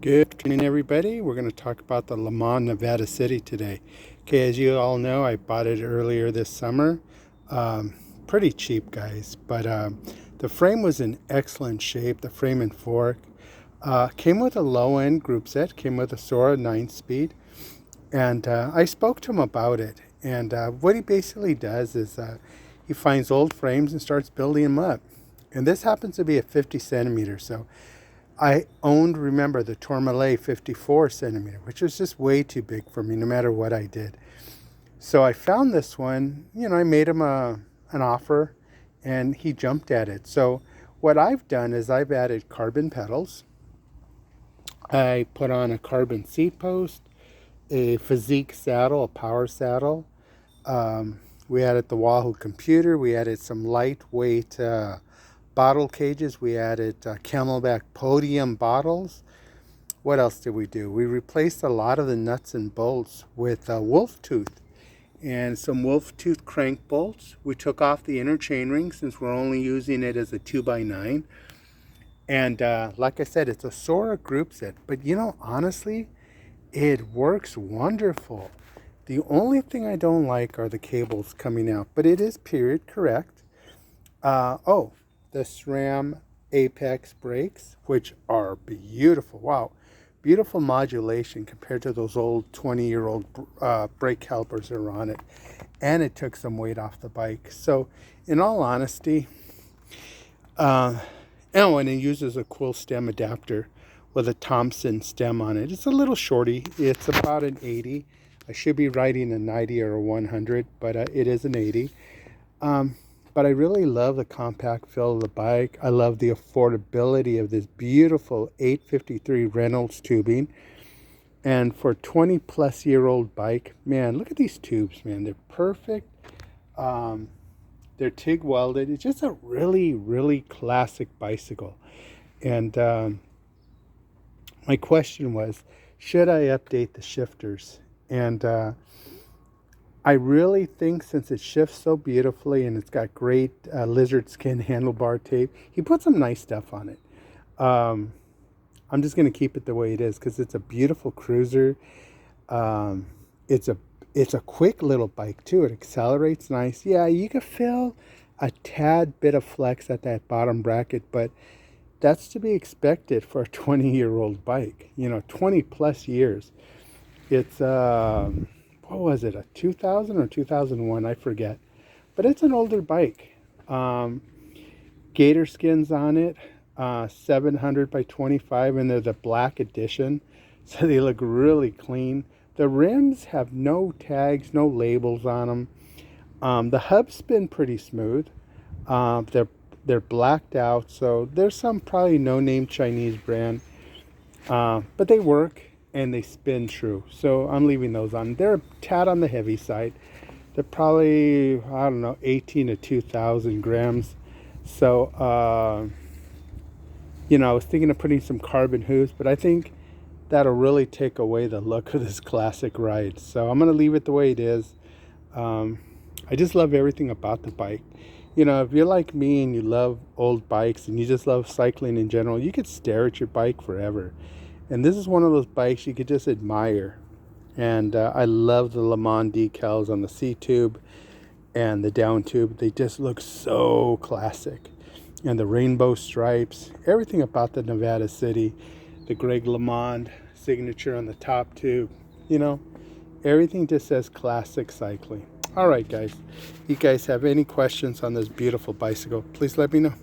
Good afternoon, everybody. We're going to talk about the Le Mans Nevada City today. Okay, as you all know, I bought it earlier this summer. Pretty cheap, guys, but the frame was in excellent shape. The frame and fork came with a low-end group set, came with a Sora 9-speed, and I spoke to him about it. And what he basically does is he finds old frames and starts building them up. And this happens to be a 50 centimeter, so I owned, remember, the Tourmalet 54 centimeter, which was just way too big for me no matter what I did. So I found this one, I made him an offer and he jumped at it. So what I've done is I've added carbon pedals. I put on a carbon seat post, a physique saddle, a power saddle. We added the Wahoo computer. We added some lightweight bottle cages. We added Camelback podium bottles. What else did we do? We replaced a lot of the nuts and bolts with wolf tooth and some wolf tooth crank bolts. We took off the inner chainring since we're only using it as a 2x9. And like I said, it's a Sora group set. But honestly, it works wonderful. The only thing I don't like are the cables coming out, but it is period correct. The SRAM Apex brakes, which are beautiful. Wow, beautiful modulation compared to those old 20-year-old brake calipers that are on it. And it took some weight off the bike. So in all honesty, and it uses a cool stem adapter with a Thompson stem on it. It's a little shorty. It's about an 80. I should be riding a 90 or a 100, but it is an 80. But I really love the compact feel of the bike. I love the affordability of this beautiful 853 Reynolds tubing. And for a 20-plus-year-old bike, man, look at these tubes, man. They're perfect. They're TIG welded. It's just a really, really classic bicycle. And my question was, should I update the shifters? And I really think since it shifts so beautifully and it's got great lizard skin handlebar tape, he put some nice stuff on it. I'm just going to keep it the way it is because it's a beautiful cruiser. It's a quick little bike too. It accelerates nice. Yeah, you can feel a tad bit of flex at that bottom bracket, but that's to be expected for a 20-year-old bike. 20 plus years. It's what was it, a 2000 or 2001? I forget. But it's an older bike. Gator skins on it, 700 by 25, and they're the black edition. So they look really clean. The rims have no tags, no labels on them. The hub's been pretty smooth. They're blacked out, so there's some probably no-name Chinese brand. But they work. And they spin true. So I'm leaving those on. They're a tad on the heavy side. They're probably, 18 to 2,000 grams. So, I was thinking of putting some carbon hooves, but I think that'll really take away the look of this classic ride. So I'm going to leave it the way it is. I just love everything about the bike. If you're like me and you love old bikes and you just love cycling in general, you could stare at your bike forever. And this is one of those bikes you could just admire. And I love the Le Mans decals on the C-tube and the down tube. They just look so classic. And the rainbow stripes, everything about the Nevada City, the Greg LeMond signature on the top tube, everything just says classic cycling. All right, guys. You guys have any questions on this beautiful bicycle, please let me know.